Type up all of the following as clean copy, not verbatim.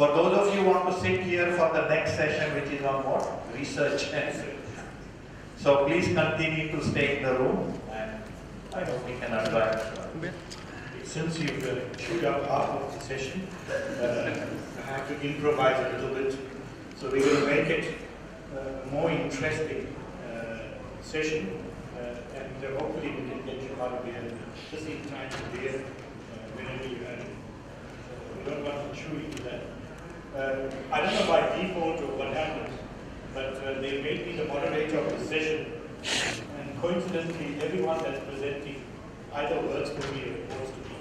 For those of you who want to sit here for the next session, which is on what? Research and so please continue to stay in the room, and I hope we can advance. Since you've chewed up half of the session, I have to improvise a little bit. So we're going to make it a more interesting session, and hopefully we can get you out of here just in time to be here whenever you have it. We don't want to chew into that. I don't know by default or what happened, but they made me the moderator of the session, and coincidentally, everyone that's presenting either works for me or reports to me.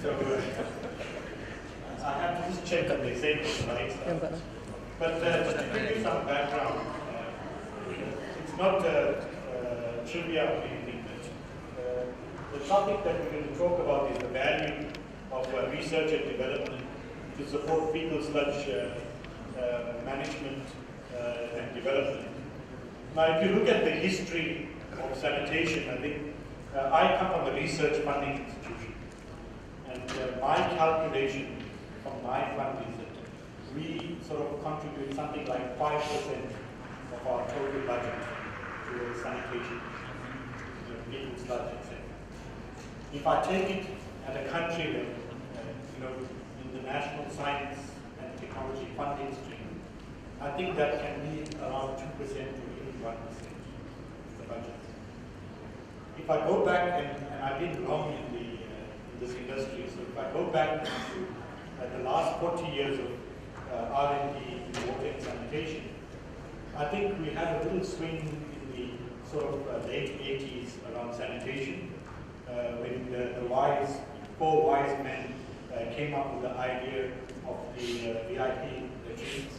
So I have to just check that they say it's right stuff. But just to give you some background, it's not trivia or anything, but the topic that we're going to talk about is the value of research and development to support fecal sludge management and development. Now, if you look at the history of sanitation, I think I come from a research funding institution, and my calculation from my fund is that we sort of contribute something like 5% of our total budget towards sanitation, fecal sludge, etc. If I take it at a country level, in the national science and technology funding stream, I think that can be around 2% to even 1% of the budget. If I go back, and I've been long in this industry, so if I go back to the last 40 years of R&D in water and sanitation, I think we had a little swing in the sort of late 80s around sanitation, when the four wise men came up with the idea of the VIP latrines.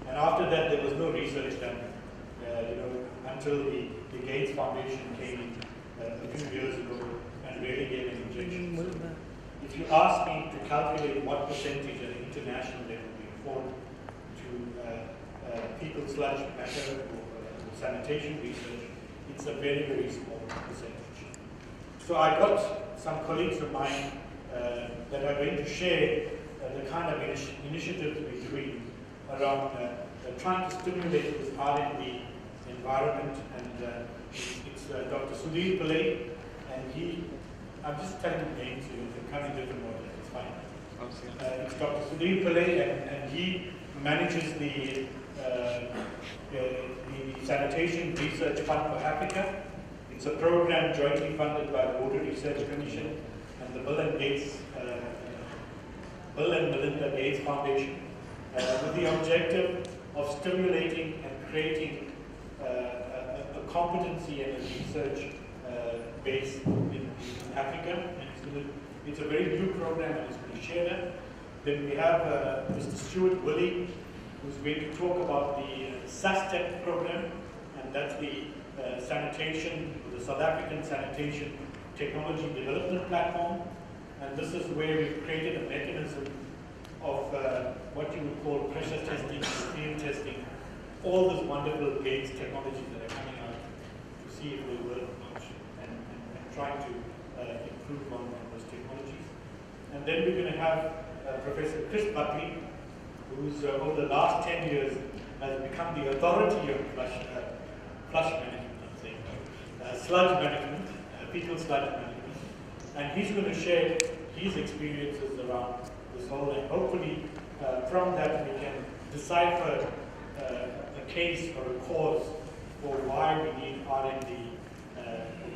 And after that, there was no research done, until the Gates Foundation came in a few years ago and really gave an injection. So if you ask me to calculate what percentage at an international level we afford to fecal sludge matter or sanitation research, it's a very, very small percentage. So I got some colleagues of mine that are going to share the kind of initiatives we're doing around trying to stimulate this R&D environment, and it's Dr. Sudhir Pillai, and I'm just telling you names, so you can come in different order, it's fine. It's Dr. Sudhir Pillai, and he manages the Sanitation Research Fund for Africa. It's a program jointly funded by the Water Research Commission and the Bill and Melinda Gates Foundation, with the objective of stimulating and creating a competency and a research base in Africa. And it's a very new program, and it's going to share that. Then we have Mr. Stuart Willie, who's going to talk about the SASTEP program, and that's the the South African Sanitation Technology Development Platform. And this is where we've created a mechanism of what you would call pressure testing, field testing, all those wonderful Gates technologies that are coming out to see if they work or not, and trying to improve on those technologies. And then we're going to have Professor Chris Buckley, who's over the last 10 years has become the authority of flush management, sludge management, fecal sludge management. And he's going to share his experiences around this whole, and hopefully from that we can decipher a case or a cause for why we need R&D,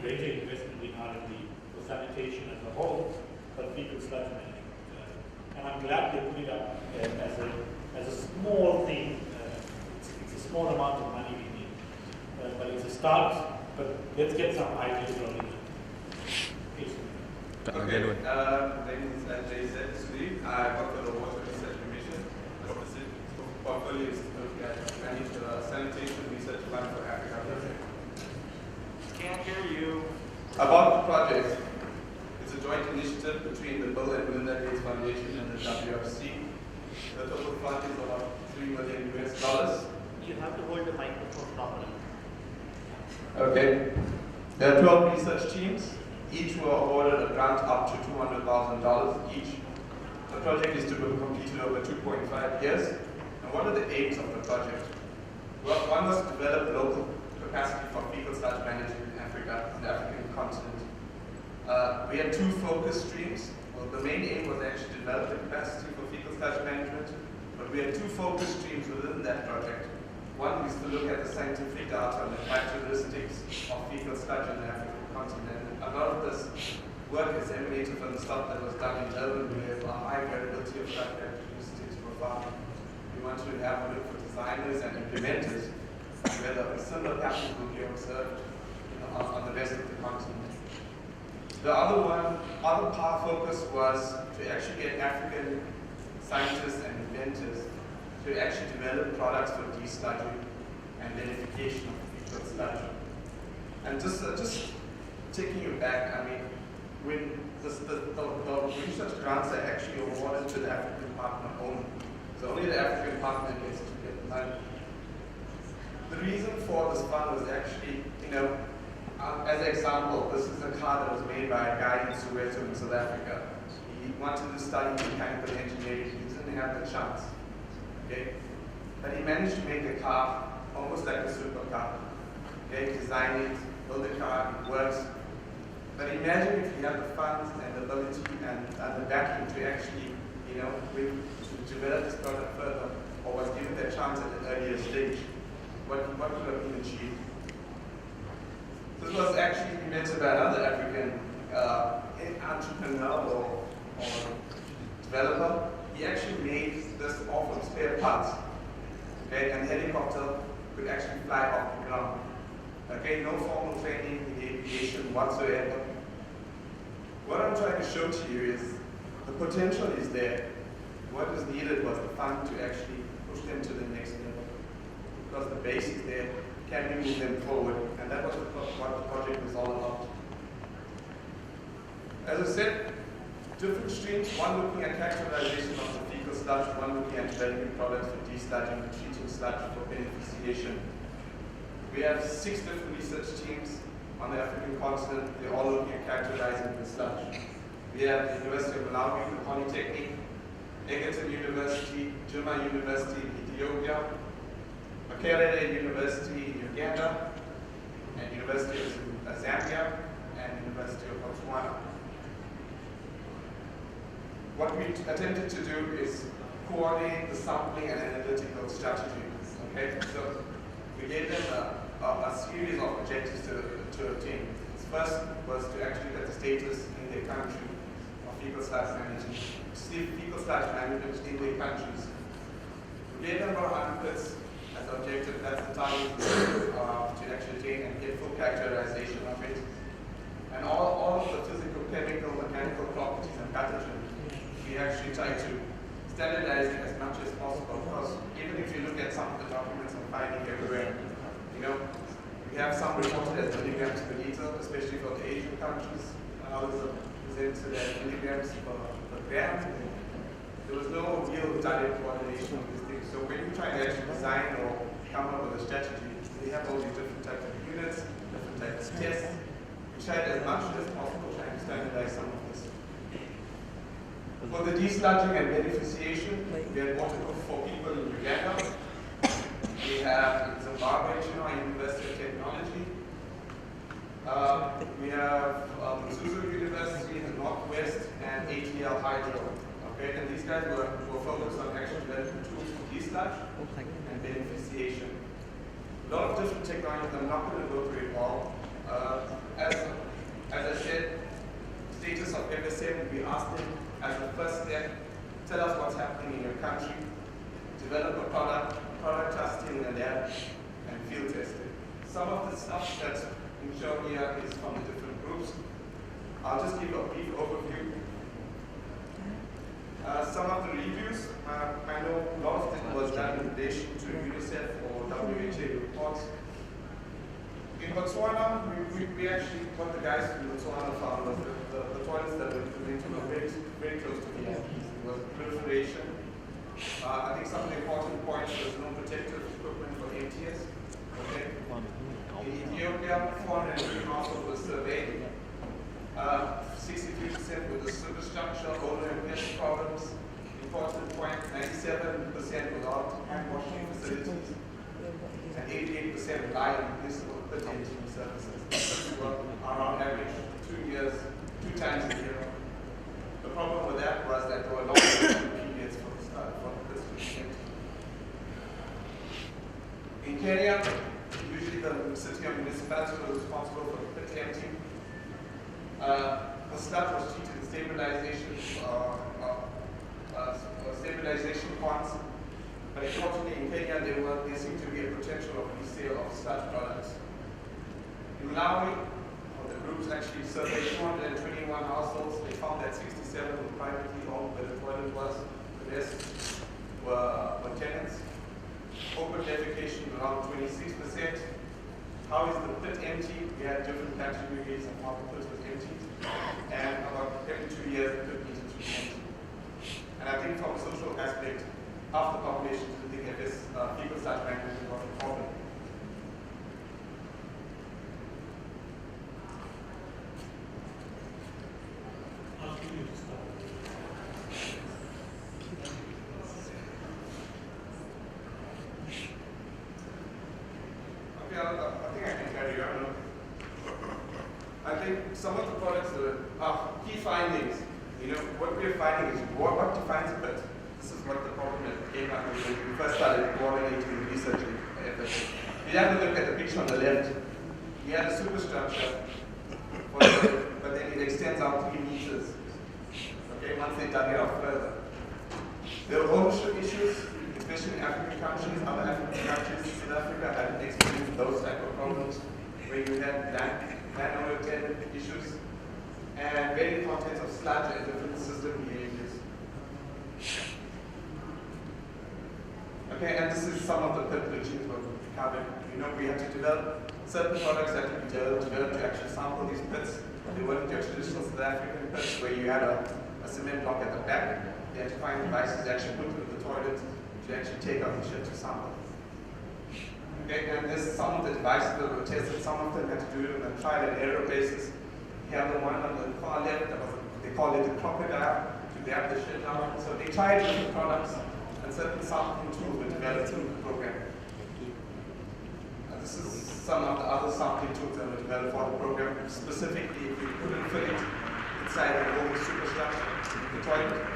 greater investment in R&D for sanitation as a whole, but fecal sludge management. And I'm glad they put it up as a small thing. It's a small amount of money we need, but it's a start. But let's get some ideas from it. Okay, ladies and gentlemen, I work for the Water Research Commission. The specific portfolio is to look at manage the Sanitation Research Fund for Africa. Can't hear you. About the project, it's a joint initiative between the Bill and Melinda Gates Foundation and the WRC. The total fund is about $3 million. You have to hold the microphone properly. Okay. There are 12 research teams. Each were awarded a grant up to $200,000 each The project is to be completed over 2.5 years. And what are the aims of the project? Well, one was to develop local capacity for fecal sludge management in Africa and the African continent. We had two focus streams. Well, the main aim was actually to develop the capacity for fecal sludge management, but we had two focus streams within that project. One is to look at the scientific data and the characteristics of fecal sludge in the African continent. And a lot of this work is emanated from the stuff that was done in Durban, where a high variability of sludge characteristics were found. We want to have a look for designers and implementers whether a similar pattern will be observed on the rest of the continent. The other part focus was to actually get African scientists and inventors to actually develop products for desludging and beneficiation of fecal sludge. And just taking you back, I mean, when the research grants are actually awarded to the African partner only. So only the African partner gets to get the money. The reason for this fund was actually, as an example, this is a car that was made by a guy in Soweto in South Africa. He wanted to study mechanical engineering. He didn't have the chance. Okay? But he managed to make a car almost like a supercar. Okay? Design it, build a car, it works. But imagine if he had the funds and the ability and the backing to actually, to develop this product further, or was given that chance at an earlier stage. What could have been achieved? This was actually invented by another African entrepreneur or developer. He actually made this off of spare parts. Okay, and the helicopter could actually fly off the ground. Okay, no formal training in aviation whatsoever. What I'm trying to show to you is the potential is there. What is needed was the fund to actually push them to the next level. Because the base is there, can we move them forward? And that was what the project was all about. As I said, different streams, one looking at characterization of the fecal sludge, one looking at developing products for desludging and treating sludge for beneficiation. We have 6 different research teams on the African continent. They're all looking at characterizing the sludge. We have the University of Malawi, the Polytechnic, Egerton University, Juma University in Ethiopia, Makerere University in Uganda, and University of Zambia, and University of Botswana. What we attempted to do is coordinate the sampling and analytical strategies. Okay, so we gave them a series of objectives to obtain. First was to actually get the status in their country of fecal sludge management, fecal sludge management in their countries. We gave them about 100 bits as objective. That's the target to actually attain and get full characterization of it. And all of the physical, chemical, mechanical properties and pathogens, we actually try to standardize it as much as possible. Because even if you look at some of the documents I'm finding everywhere, we have some reported as milligrams per liter, especially for the Asian countries. Others are presented as milligrams per gram. There was no real direct coordination of these things. So when you try to actually design or come up with a strategy, they have all these different types of units, different types of tests. We tried as much as possible trying to standardize some of this. For the desludging and beneficiation, we had water for people in Uganda. We have in Zimbabwe, University of Technology. We have Zuzu University in the Northwest and ATL Hydro. Okay, and these guys were focused on actually developing tools for desludge and beneficiation. A lot of different technologies. I'm not going to go through it all. As I said, status of FSM, we asked them as the first step, tell us what's happening in your country, develop a product testing in the lab, and field testing. Some of the stuff that's been shown here is from the different groups. I'll just give a brief overview. Some of the reviews, I know a lot of it was done in relation to UNICEF or WHO reports. In Botswana, we actually, what the guys from Botswana found was the toilets that were implemented were very close to VIPs. There was proliferation. I think some of the important points was no protective equipment for MTS. Okay. In Ethiopia, 403 households were surveyed. 63% with the superstructure, odor and pest problems. important point, 97% without hand washing facilities, and 88% rely on municipal pit emptying services. Well, on average, 2 years, 2 times a year. The problem with that was that there were long periods for the pits to be empty. In Kenya, usually the city or municipality was responsible for the pit emptying. The sludge was treated in stabilization ponds, but unfortunately in Kenya there seemed to be a potential of resale of sludge products. In Malawi, the groups actually surveyed 221 households. They found that 67 were privately owned where the toilet was. The rest were tenants. Open defecation around 26%. How is the pit empty? We had different categories of how the pit was emptied. And about every 2 years, the pit needed to be emptied. And I think from a social aspect, half the population didn't think that this fecal sludge management was a problem. I think I can carry on. I think some of the products are key findings. You know, what we're finding is what defines a pit. This is what the problem that came up when we first started coordinating the research efforts. You have to look at the picture on the left. We have a superstructure, but then it extends out 3 meters. Okay, once they dug it out further. There were ownership issues, especially in African countries. Other African countries, South Africa, hadn't experienced those type of problems where you had landowner-tenant issues and varying contents of sludge and different system behaviors. Okay, and this is some of the pit routines what we covered. You know, we had to develop certain products that we developed to actually sample these pits. They weren't your traditional South African pits where you had a cement block at the back. You had to find devices that actually put in the toilet to actually take out the shit to sample. Okay, and there's some of the devices that were tested, some of them had to do it on a trial and error basis. You have the one on the far left, they call it the crocodile, to grab the shit out. So they tried different products and certain sampling tools were developed in the program. And this is some of the other sampling tools that were developed for the program. Specifically, if we couldn't fit it inside the whole superstructure, the toilet.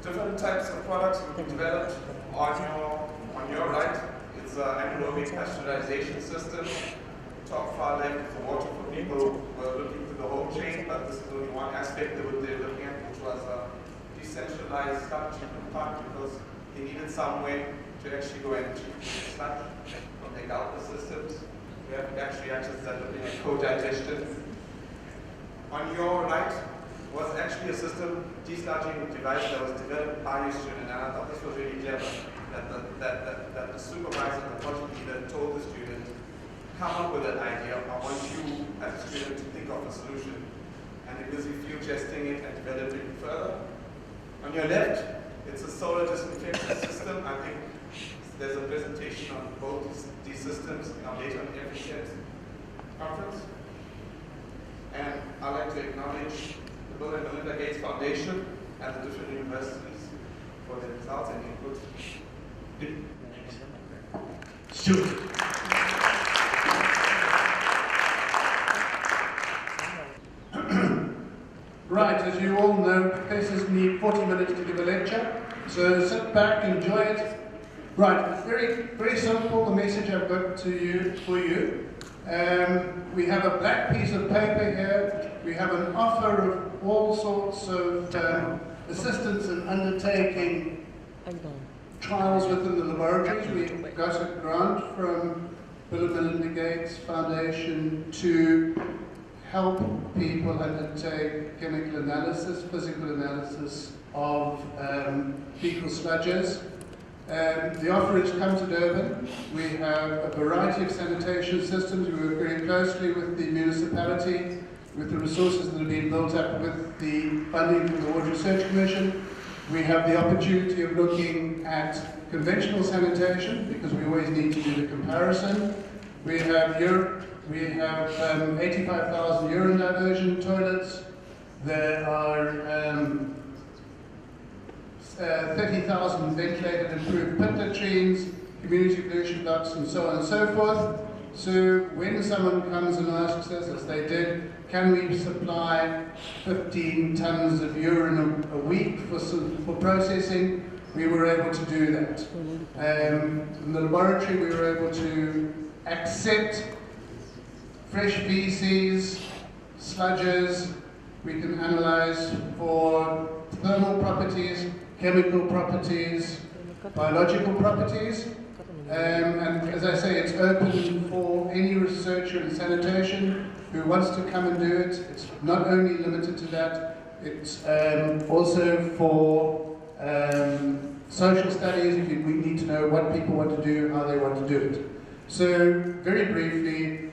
Different types of products we developed. On your right, it's an anaerobic pasteurization system. Top far left is the water for people who were looking through the whole chain, but this is only one aspect of what they were looking at, which was a decentralized sludge treatment plant, because they needed some way to actually go and treat sludge from their Galpa systems. We have battery reactors that are looking at co-digestion. On your right was actually a system desludging device that was developed by your student, and I thought this was really clever, that the supervisor, the project leader, told the student, come up with an idea. I want you as a student to think of a solution. And they're busy field testing it and developing it further. On your left, it's a solar disinfection system. I think there's a presentation on both these systems in our later on FSM3 conference. And I'd like to acknowledge the Bill and Melinda Gates Foundation and the different universities for their results and input. Stuart. Right, as you all know, professors need 40 minutes to give a lecture, so sit back, enjoy it. Right, very simple, the message I've got for you. We have a black piece of paper here. We have an offer of all sorts of assistance in undertaking trials within the laboratories. We got a grant from Bill and Melinda Gates Foundation to help people undertake chemical analysis, physical analysis of fecal sludges. The offer has come to Durban. We have a variety of sanitation systems. We work very closely with the municipality, with the resources that have been built up with the funding from the Water Research Commission. We have the opportunity of looking at conventional sanitation, because we always need to do the comparison. We have 85,000 urine diversion toilets. There are 30,000 ventilated improved pit latrines, community pollution blocks, and so on and so forth. So when someone comes and asks us, as they did, can we supply 15 tons of urine a week for processing, we were able to do that. In the laboratory, we were able to accept fresh feces, sludges. We can analyze for thermal properties, chemical properties, biological properties. And as I say, it's open for any researcher in sanitation who wants to come and do it. It's not only limited to that, it's also for social studies, if we need to know what people want to do, how they want to do it. So, very briefly,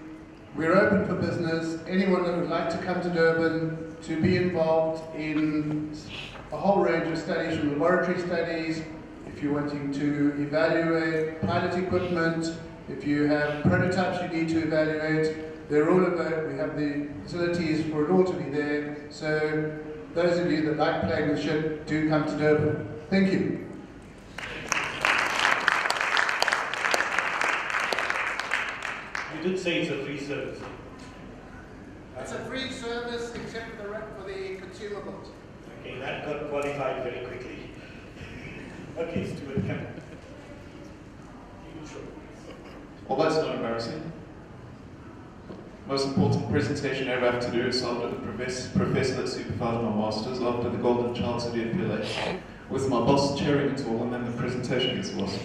we're open for business. Anyone that would like to come to Durban to be involved in a whole range of studies, from laboratory studies, if you're wanting to evaluate pilot equipment, if you have prototypes you need to evaluate, they're all about, we have the facilities for it all to be there. So those of you that like playing the ship, do come to Durban. Thank you. You did say it's a free service. It's a free service except for the consumables. Okay, that got qualified very quickly. Okay, Stuart, come. Well, that's not embarrassing. Most important presentation I ever have to do is after the professor that supervised my masters, after the golden child study at PLA, with my boss chairing it all, and then the presentation gets lost.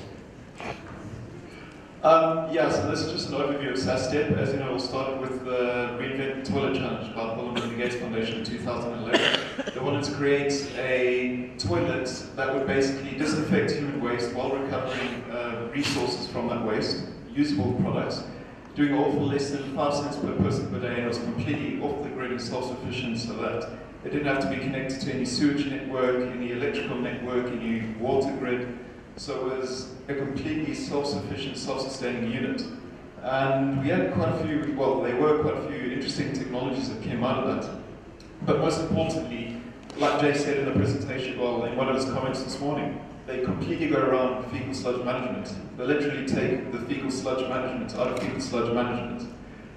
Yeah, so this is just an overview of SASTEP. As you know, it all started with the Reinvent the Toilet Challenge by the Bill and Melinda Gates Foundation in 2011. They wanted to create a toilet that would basically disinfect human waste while recovering resources from that waste, usable products, doing all for less than 5 cents per person per day, and it was completely off the grid and self-sufficient, so that it didn't have to be connected to any sewage network, any electrical network, any water grid. So it was a completely self-sufficient, self-sustaining unit. And we had quite a few, well, there were quite a few interesting technologies that came out of that. But most importantly, like Jay said in the presentation, well, in one of his comments this morning, they completely go around fecal sludge management. They literally take the fecal sludge management out of fecal sludge management.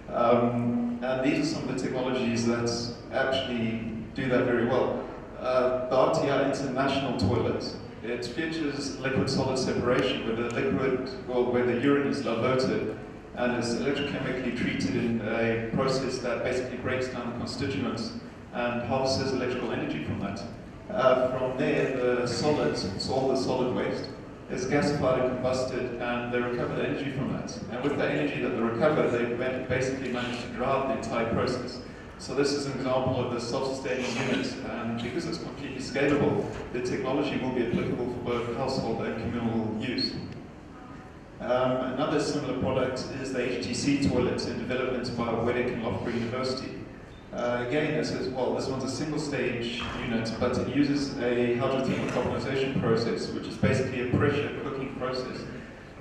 And these are some of the technologies that actually do that very well. The RTI International toilet, it features liquid-solid separation, where the liquid, well, where the urine is diverted and is electrochemically treated in a process that basically breaks down the constituents and harvests electrical energy from that. From there, the solids, so all the solid waste, is gasified and combusted, and they recover the energy from that. And with the energy that they recover, they basically manage to drive the entire process. So this is an example of the self-sustaining unit, and because it's completely scalable, the technology will be applicable for both household and communal use. Another similar product is the HTC toilet in development by Weddick and Loughborough University. Again, it says, well, this one's a single-stage unit, but it uses a hydrothermal carbonization process, which is basically a pressure cooking process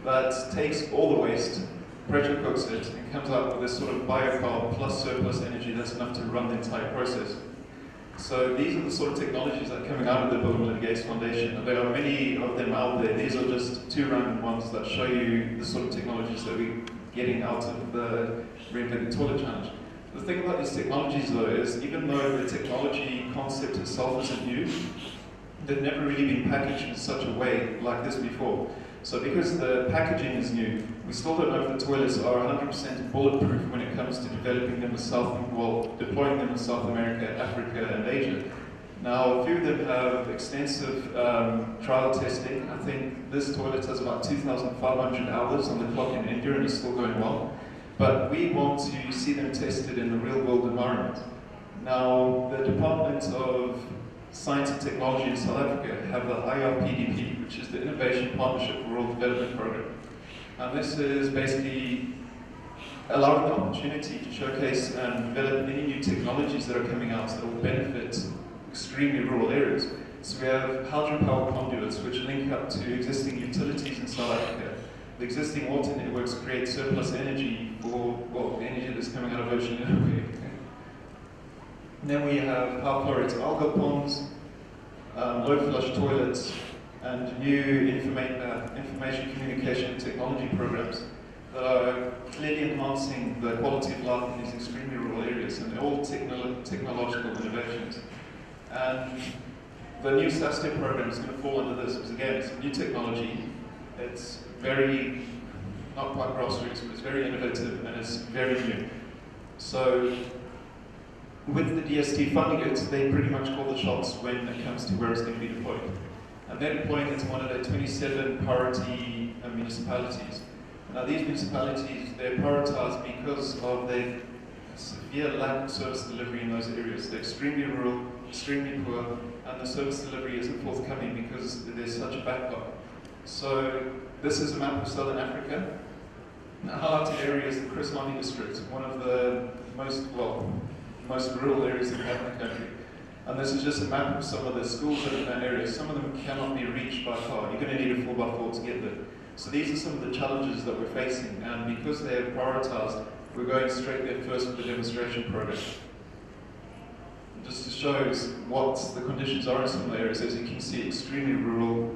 that takes all the waste, pressure cooks it, and comes out with this sort of biocarb plus surplus energy that's enough to run the entire process. So these are the sort of technologies that are coming out of the Bill and Melinda Gates Foundation, and there are many of them out there. These are just 2 random ones that show you the sort of technologies that we're getting out of the Reinvent the Toilet Challenge. The thing about these technologies, though, is even though the technology concept itself isn't new, they've never really been packaged in such a way like this before. So because the packaging is new, we still don't know if the toilets are 100% bulletproof when it comes to developing them in deploying them in South America, Africa, and Asia. Now, a few of them have extensive trial testing. I think this toilet has about 2,500 hours on the clock in India and is still going well. But we want to see them tested in the real-world environment. Now, the Department of Science and Technology in South Africa have the IRPDP, which is the Innovation Partnership for Rural Development Program. And this is basically allowing the opportunity to showcase and develop any new technologies that are coming out that will benefit extremely rural areas. So we have hydropower conduits, which link up to existing utilities in South Africa. The existing water networks create surplus energy for, well, energy that's coming out of ocean anyway. And then we have high fluoride algal ponds, low flush toilets, and new information communication technology programs that are clearly enhancing the quality of life in these extremely rural areas, and they're all technological innovations. And the new SASTEP program is going to fall under this, because again, it's a new technology. It's very, not quite grassroots, but it's very innovative and it's very new. So, with the DST funding it, they pretty much call the shots when it comes to where it's going to be deployed. And they're deploying it to one of their 27 priority municipalities. Now these municipalities, they're prioritized because of their severe lack of service delivery in those areas. They're extremely rural, extremely poor, and the service delivery isn't forthcoming because there's such a backlog. So this is a map of Southern Africa. The highlighted area is the Chris Hani district, one of the most rural areas that we have in the country. And this is just a map of some of the schools that are in that area. Some of them cannot be reached by car. You're going to need a 4x4 to get there. So these are some of the challenges that we're facing, and because they are prioritized, we're going straight there first with the demonstration program. Just to show what the conditions are in some of the areas, as you can see, extremely rural.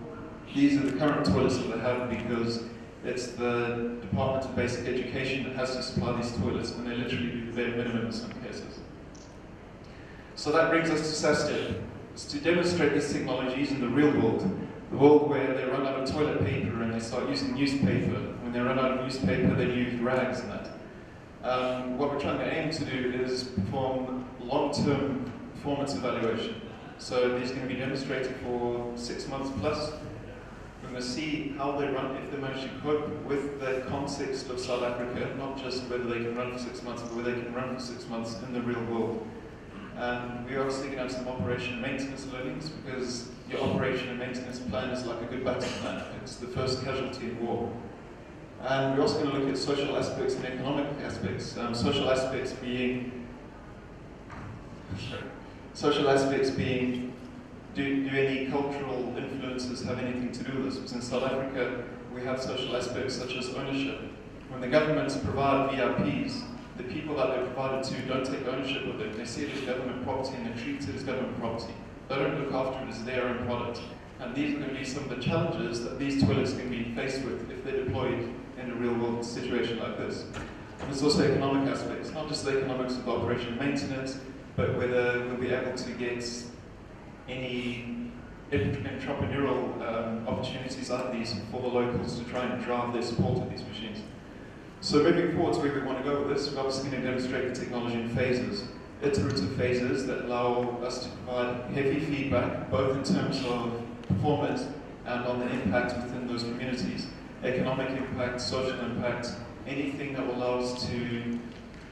These are the current toilets that they have because it's the Department of Basic Education that has to supply these toilets, and they literally do the bare minimum in some cases. So that brings us to SASTEP. It's to demonstrate these technologies in the real world, the world where they run out of toilet paper and they start using newspaper. When they run out of newspaper, they use rags and that. What we're trying to aim to do is perform long-term performance evaluation. So these are going to be demonstrated for 6 months plus. We're going to see how they run, if they manage to cope with the context of South Africa, not just whether they can run for 6 months, but whether they can run for 6 months in the real world. And we're obviously going to have some operation and maintenance learnings, because your operation and maintenance plan is like a good battle plan. It's the first casualty in war. And we're also going to look at social aspects and economic aspects. Social aspects being, do any cultural influences have anything to do with this? Because in South Africa, we have social aspects such as ownership. When the governments provide VIPs, the people that they're provided to don't take ownership of it. They see it as government property and they treat it as government property. They don't look after it as their own product. And these are going to be some of the challenges that these toilets can be faced with if they're deployed in a real world situation like this. And there's also economic aspects, not just the economics of operation and maintenance, but whether we'll be able to get any entrepreneurial opportunities out of these for the locals to try and drive their support of these machines. So moving forward to where we want to go with this, we're obviously going to demonstrate the technology in phases, iterative phases that allow us to provide heavy feedback, both in terms of performance and on the impact within those communities. Economic impact, social impact, anything that will allow us to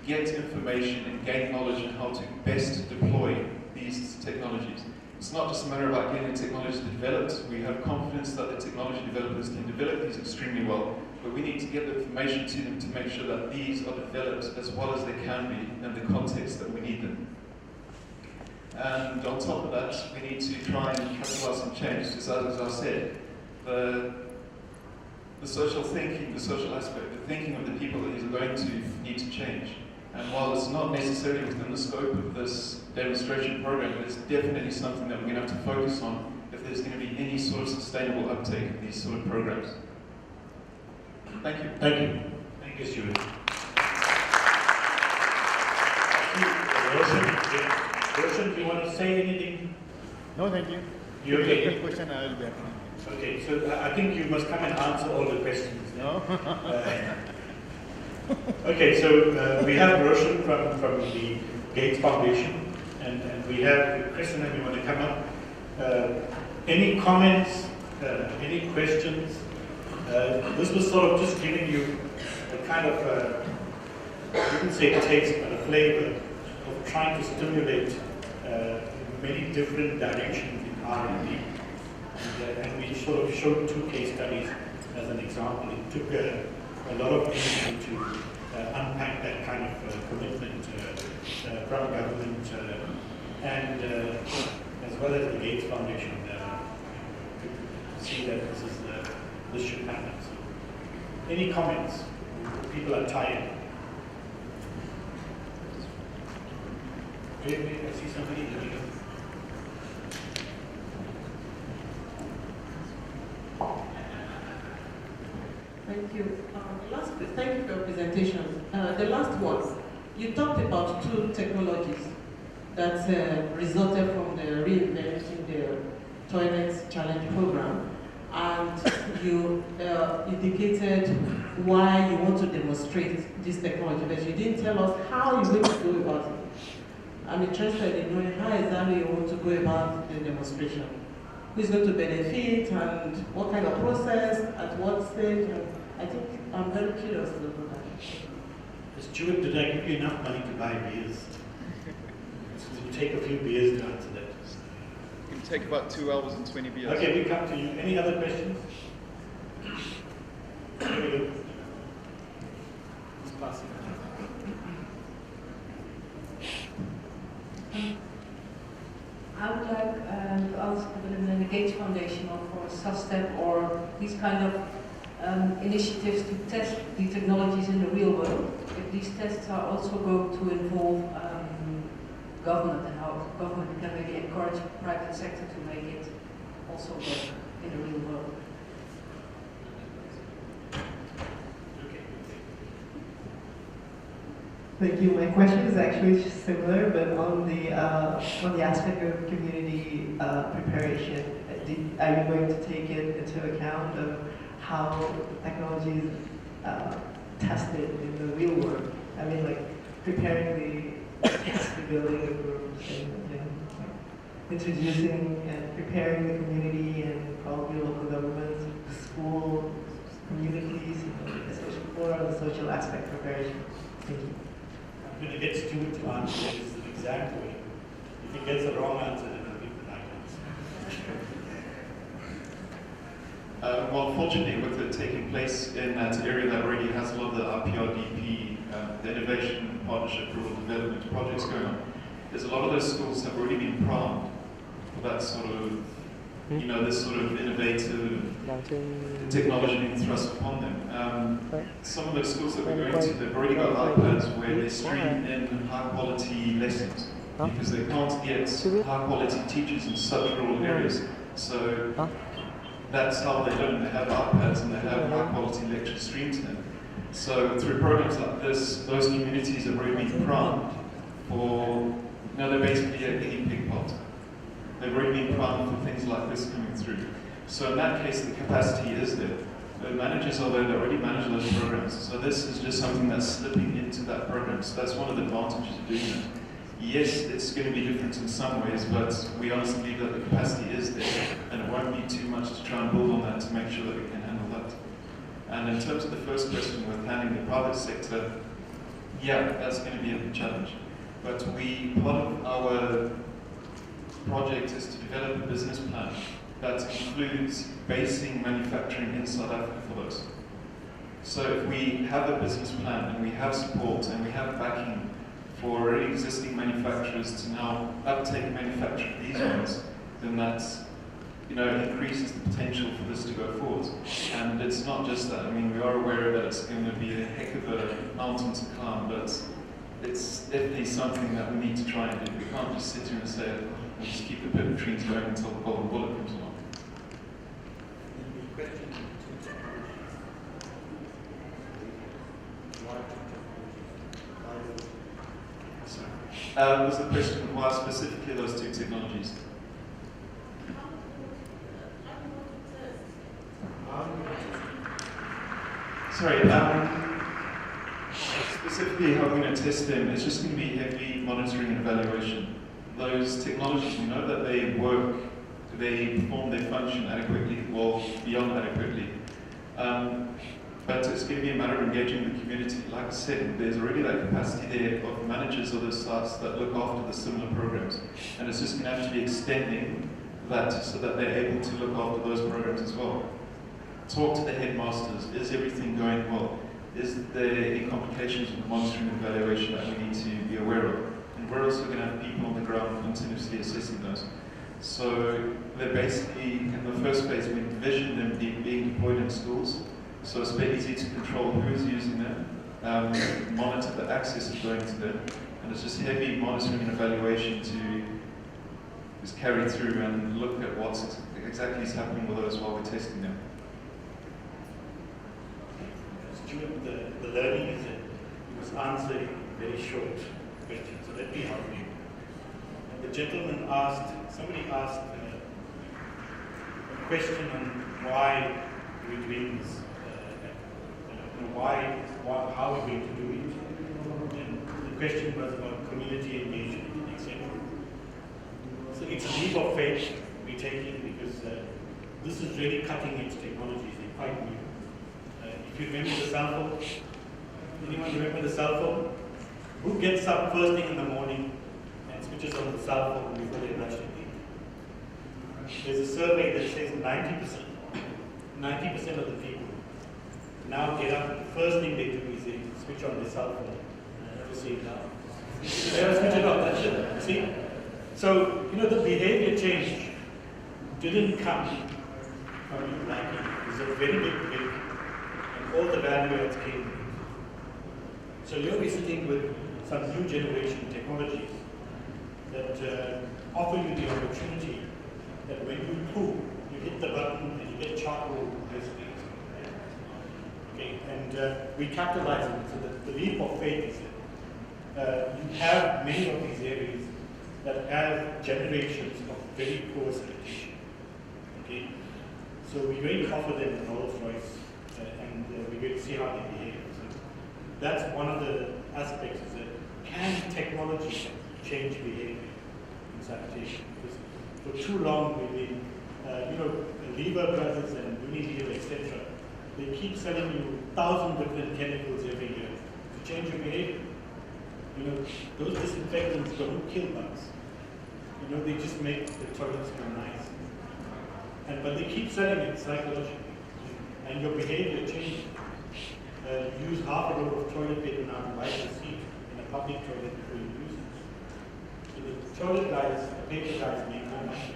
get information and gain knowledge on how to best deploy these technologies. It's not just a matter about getting the technology developed. We have confidence that the technology developers can develop these extremely well, but we need to get the information to them to make sure that these are developed as well as they can be in the context that we need them. And on top of that, we need to try and catalyze some change, because as I said, the social thinking, the social aspect, the thinking of the people that these are going to need to change. And while it's not necessarily within the scope of this demonstration program, it's definitely something that we're going to have to focus on if there's going to be any sort of sustainable uptake in these sort of programs. Thank you. Thank you. Thank you, Stuart. Roshan, do you want to say anything? No, thank you. You okay? Second question, I will be attending. Okay, so I think you must come and answer all the questions. No? Okay, so we have Roshan from the Gates Foundation, and we have Kristen, if you want to come up. Any comments, any questions? This was sort of just giving you a kind of, you can say taste, but a flavor of trying to stimulate many different directions in R&D. And we sort of showed 2 case studies as an example. It took a lot of energy to unpack that kind of commitment from government and as well as the Gates Foundation to see that this should happen. So, any comments? People are tired. I see somebody. Thank you. Thank you for your presentation. The last one, you talked about two technologies that resulted from the reinventing the Toilets Challenge program, and you indicated why you want to demonstrate this technology, but you didn't tell us how you're going to go about it. I'm interested in knowing how exactly you want to go about the demonstration. Who's going to benefit, and what kind of process, at what stage? And I think I'm very curious about that. Stuart, did I give you enough money to buy beers? It will take a few beers to answer that. It can take about 2 hours and 20 beers. Okay, we come to you. Any other questions? Here we go. Who's passing? I would like to ask within the Gates Foundation or for SUSTEP or these kind of initiatives to test the technologies in the real world, if these tests are also going to involve government and how government can maybe encourage private sector to make it also work in the real world. Thank you. My question is actually similar, but on the aspect of community preparation. Are you going to take it into account of how technology is tested in the real world? I mean, like preparing the building of groups and introducing and preparing the community and probably local governments, the school, communities, especially more on the social aspect preparation. Thank you. I'm going to get Stuart to answer this the exact way. If he gets the wrong answer, then I'll give the right answer. Well, fortunately, with it taking place in that area that already has a lot of the IPRDP, the Innovation Partnership Rural Development projects going on, there's a lot of those schools have already been primed for that sort of, this sort of innovative technology being thrust upon them. Some of the schools that we're going to, they've already got iPads where they stream in high-quality lessons because they can't get high-quality teachers in such rural areas. So that's how they learn. They have iPads and they have high-quality lectures streamed to them. So through programs like this, those communities have already been primed for, they're basically a guinea pig pot. They've already been primed for things like this coming through. So in that case, the capacity is there. The managers are there that already manage those programs. So this is just something that's slipping into that program. So that's one of the advantages of doing it. Yes, it's going to be different in some ways, but we honestly believe that the capacity is there, and it won't be too much to try and build on that to make sure that we can handle that. And in terms of the first question with handling the private sector, yeah, that's going to be a challenge. But part of our project is to develop a business plan that includes basing manufacturing in South Africa for those. So if we have a business plan and we have support and we have backing for already existing manufacturers to now uptake manufacture these ones, then that's increases the potential for this to go forward. And it's not just that. I mean, we are aware that it's going to be a heck of a mountain to climb, but it's definitely something that we need to try and do. We can't just sit here and say, we'll just keep the pivot trains going until the golden bullet comes along. Was the question of why specifically those two technologies? Sorry, specifically how we're going to test them, it's just going to be heavy monitoring and evaluation. Those technologies, we know that they work, they perform their function adequately, well, beyond adequately. But it's going to be a matter of engaging the community. Like I said, there's already that capacity there of managers of those sites that look after the similar programs. And it's just going to have to be extending that so that they're able to look after those programs as well. Talk to the headmasters. Is everything going well? Is there any complications with monitoring and evaluation that we need to be aware of? And we're also going to have people on the ground continuously assessing those. So they're basically, in the first phase, we envision them being deployed in schools. So it's very easy to control who is using them, monitor the access is going to them, and it's just heavy monitoring and evaluation to just carry through and look at what exactly is happening with those while we're testing them. student, the learning is that you must answer in very short questions. So let me help you. And the gentleman asked, somebody asked a question on why we're doing this, how we're going to do it. And the question was about community engagement, etc. So it's a leap of faith we're taking because this is really cutting edge technologies. They're quite new. If you remember the cell phone, anyone remember the cell phone? Who gets up first thing in the morning and switches on the cell phone before they brush their teeth? There's a survey that says 90% of the people now get up, the first thing they do is they switch on their cell phone. Never see it now. They never switch it on, that's it. See? So, the behavior change didn't come from you liking it. It was a very big break, and all the value adds came in. So you'll be sitting with some new generation technologies that offer you the opportunity that when you poo, you hit the button and you get charcoal recipes. Okay, and we capitalize on it. So the leap of faith is that you have many of these areas that have generations of very poor sanitation. Okay, so we're going to offer them a Rolls Royce, and we're going to see how they behave. So that's one of the aspects: is that can technology change behavior in sanitation? Because for too long we've been, Lever Brothers and Unilever, etc. They keep selling you 1,000 different chemicals every year to change your behavior. Those disinfectants don't kill bugs. They just make the toilets smell nice. But they keep selling it psychologically. And your behavior changes. You use half a roll of toilet paper now to wipe the seat in a public toilet before you use it. So the toilet guys, the paper guys make more money.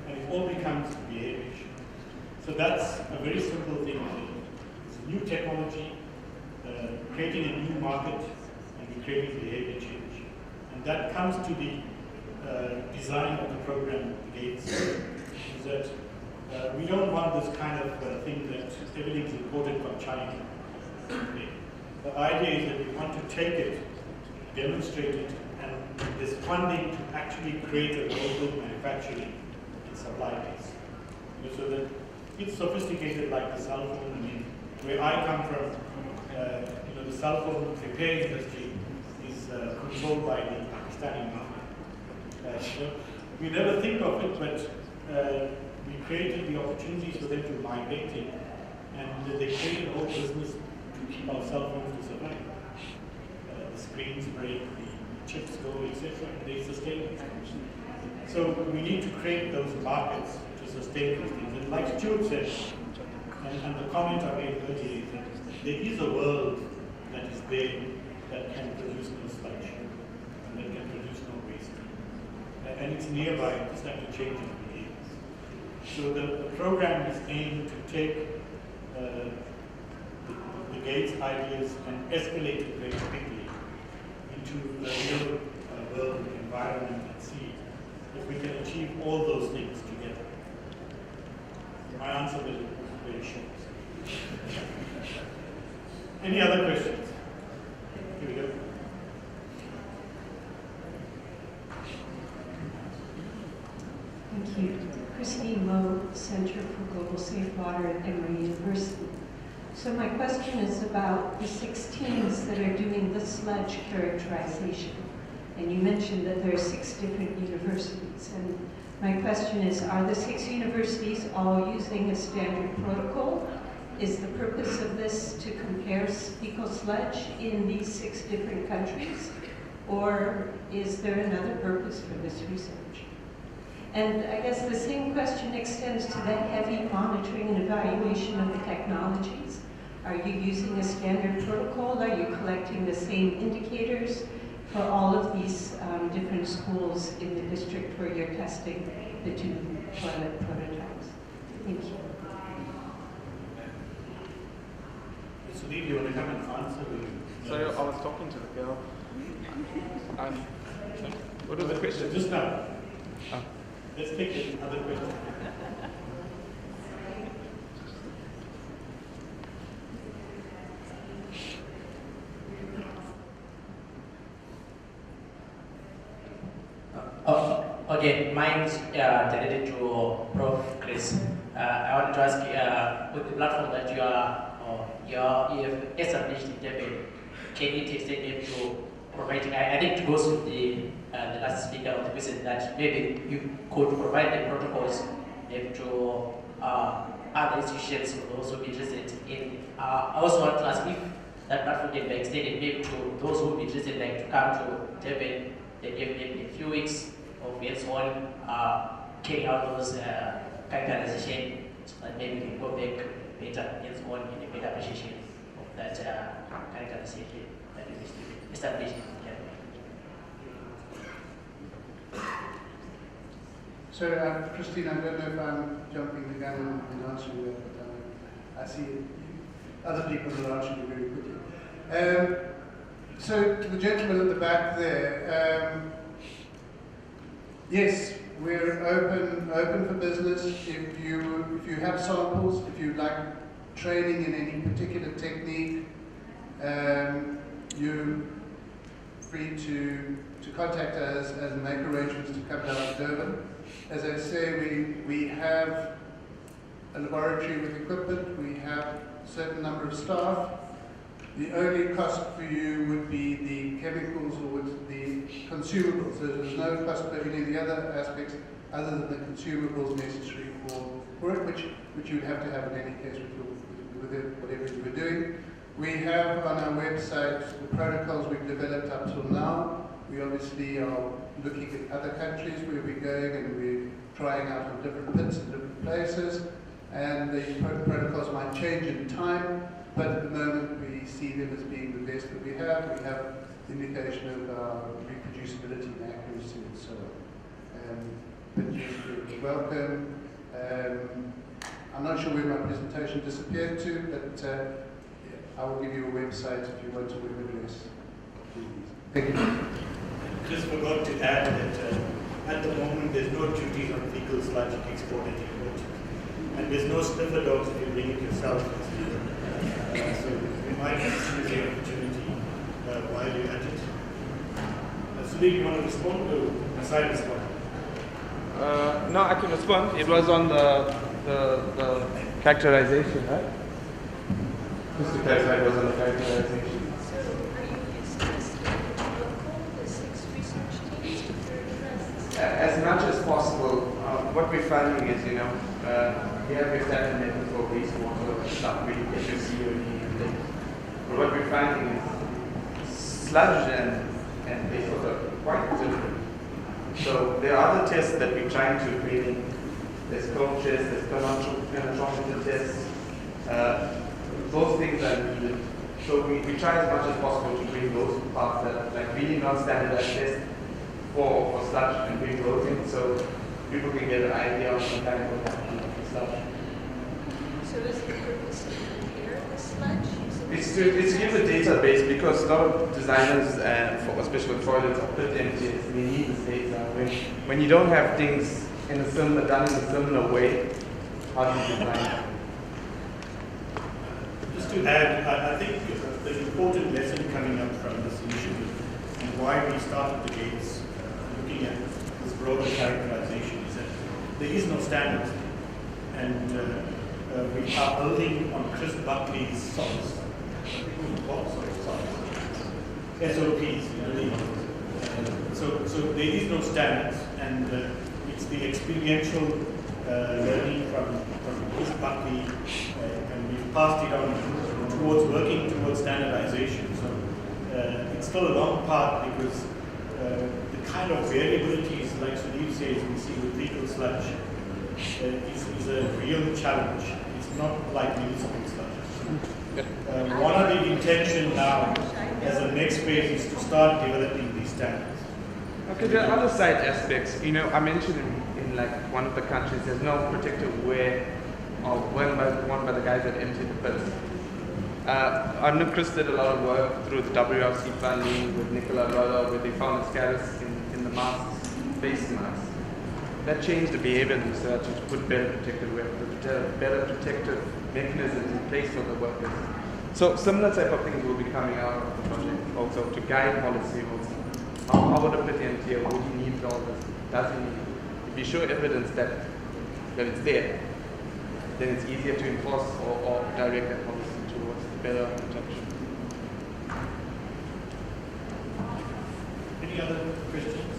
And it all becomes behavior issue. So that's a very simple thing. It's new technology, creating a new market, and creating behavior change. And that comes to the design of the program against is that we don't want this kind of thing that everything's imported from China. Okay. The idea is that we want to take it, demonstrate it, and there's funding to actually create a local manufacturing and supply base. So that it's sophisticated like the cell phone. I mean, where I come from, the cell phone repair industry is controlled by the Pakistani mafia. We never think of it, but we created the opportunities for them to migrate in, and they created a whole business to keep our cell phones to survive. The screens break, the chips go, etc., and they sustain it. So we need to create those markets to sustain these things. And like Stuart said, and the comment I made earlier, is that there is a world that is there that can produce no sludge, and that can produce no waste. And it's nearby, you just have to change its behaviors. So the program is aimed to take the Gates ideas and escalate it very quickly into the real world environment and see if we can achieve all those things together. My answer was very short. Any other questions? Here we go. Thank you. Christine Lowe, Center for Global Safe Water at Emory University. So my question is about the 6 teams that are doing the sludge characterization. And you mentioned that there are 6 different universities. And my question is, are the 6 universities all using a standard protocol? Is the purpose of this to compare fecal sludge in these 6 different countries? Or is there another purpose for this research? And I guess the same question extends to the heavy monitoring and evaluation of the technologies. Are you using a standard protocol? Are you collecting the same indicators for all of these different schools in the district where you're testing the 2 toilet prototypes? Thank you. So, do you want to come and answer? So I was talking to the girl. What was the question? Just now. Oh. Let's take another question. Okay, mine's related to Prof. Chris. I wanted to ask, with the platform that you have established in Durban, can you take maybe to providing? I think it goes with the last speaker of the visit that maybe you could provide the protocols maybe to other institutions who will also be interested in. I also want to ask if that platform can be extended maybe to those who will be interested, like to come to Durban, they give maybe a few weeks of hands-on carrying out those characterization, so that maybe we can go back better hands-on in a better appreciation of that characterization that is established. So, Christine, I don't know if I'm jumping the gun and answering that, but I see other people are answering it very quickly. So, to the gentleman at the back there, yes, we're open for business. If you have samples, if you like training in any particular technique, you're free to contact us and make arrangements to come down to Durban. As I say, we have a laboratory with equipment, we have a certain number of staff. The only cost for you would be the chemicals or with the consumables. So there's no cost for any of the other aspects other than the consumables necessary for it, which you would have to have in any case with whatever you were doing. We have on our website the protocols we've developed up till now. We obviously are looking at other countries where we're going and we're trying out on different pits in different places. And the protocols might change in time, but at the moment we see them as being the best that we have. We have indication of reproducibility and accuracy and so on. But you're welcome. I'm not sure where my presentation disappeared to, but I will give you a website if you want a web address. Thank you. Just forgot to add that at the moment there's no duties on fecal sludge export and import. And there's no sniffer dogs if you bring it yourself. So we might use the opportunity while you're at it. Sunil, you want to respond to a side respond? No, I can respond. It was on the characterization, right? Just to clarify, it was on the characterization. So are you suggesting local, the 6 research teams to address? As much as possible. What we're finding is, we have your standard method for wastewater stuff, we FSC or anything. But what we're finding is sludge and wastewater are quite different. So there are other tests that we're trying to bring in. There's cone tests, there's penetrometer tests. Those things are needed. So we try as much as possible to bring those parts that are like really non-standardized tests for sludge and bring those in so people can get an idea of some kind of what's happening with the sludge. So is the purpose to compare the sludge? It's to give a database because a lot of designers, especially with toilets or pit empties, they need this data. When you don't have things in a similar, done in a similar way, how do you design? Just to add, I think the important lesson coming up from this initiative and why we started the gates looking at this broader characterization is that there is no standard. And we are building on Chris Buckley's SOPs. SOPs. So there is no standards, and it's the experiential learning from Chris Buckley, and we've passed it on towards working towards standardization. So it's still a long path because the kind of variabilities, like Sunil says, we see with fecal sludge is a real challenge. It's not like municipal sludge. One of the intention now as the next phase is to start developing these standards. Okay, there are other side aspects. I mentioned in like one of the countries, there's no protective wear or worn by the guys that empty the pits. I know Chris did a lot of work through the WRC funding with Nicola Rolla, where they found scarus in the masks, face masks. That changed the behavior in research to put better protective wear, better protective mechanisms in place for the workers. So similar type of things will be coming out of the project also to guide policy also. How would a pit emptier, would he need all this? Does he need it? if you show evidence that it's there, then it's easier to enforce or direct that policy towards better protection. Any other questions?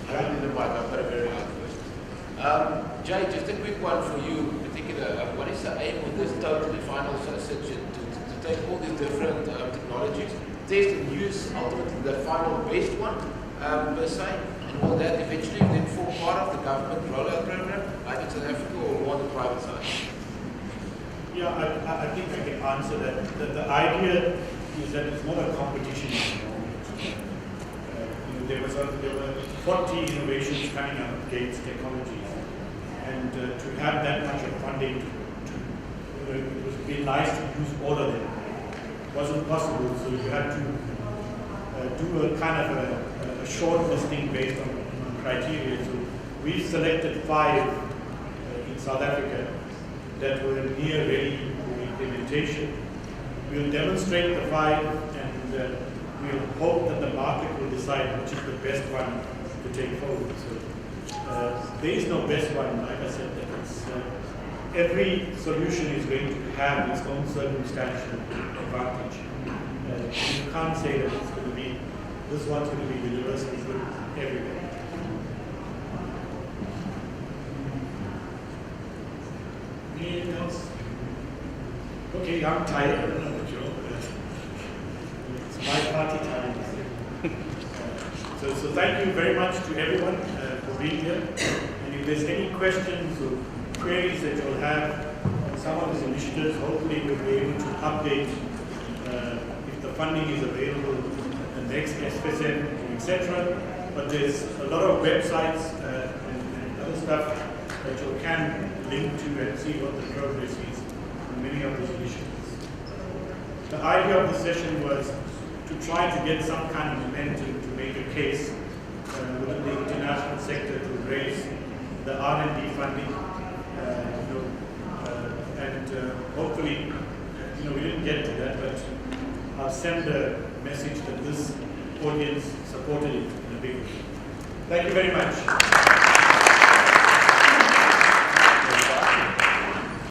I need the mic. I've got a very hard question. Jay, just a quick one for you in particular. What is the aim of this totally final section to take all these different technologies, test and use ultimately the final best one per se, and will that eventually then form part of the government rollout program, like in South Africa, or more on the private side? Yeah, I think I can answer that. The idea is that it's not a competition anymore. There were 40 innovations coming out against technologies, and to have that much of funding, it would have been nice to use all of them. It wasn't possible, so you had to do a kind of a short listing based on criteria. So we selected 5 in South Africa that were near ready for implementation. We'll demonstrate the 5 and we'll hope that the market will decide which is the best one to take forward. So there is no best one, like I said. Every solution is going to have its own circumstantial advantage. You can't say that it's going to be, this one's going to be universally good everywhere. Anything else? Okay, I'm tired. I don't know what you're it's my party time. So thank you very much to everyone for being here. And if there's any questions or queries that you'll have on some of these initiatives, hopefully we'll be able to update if the funding is available at the next FSM, etc. But there's a lot of websites and other stuff that you can link to and see what the progress is on many of these initiatives. The idea of the session was to try to get some kind of momentum to make a case within the international sector to raise the R&D funding, and hopefully, we didn't get to that, but I'll send a message that this audience supported it in a big way. Thank you very much.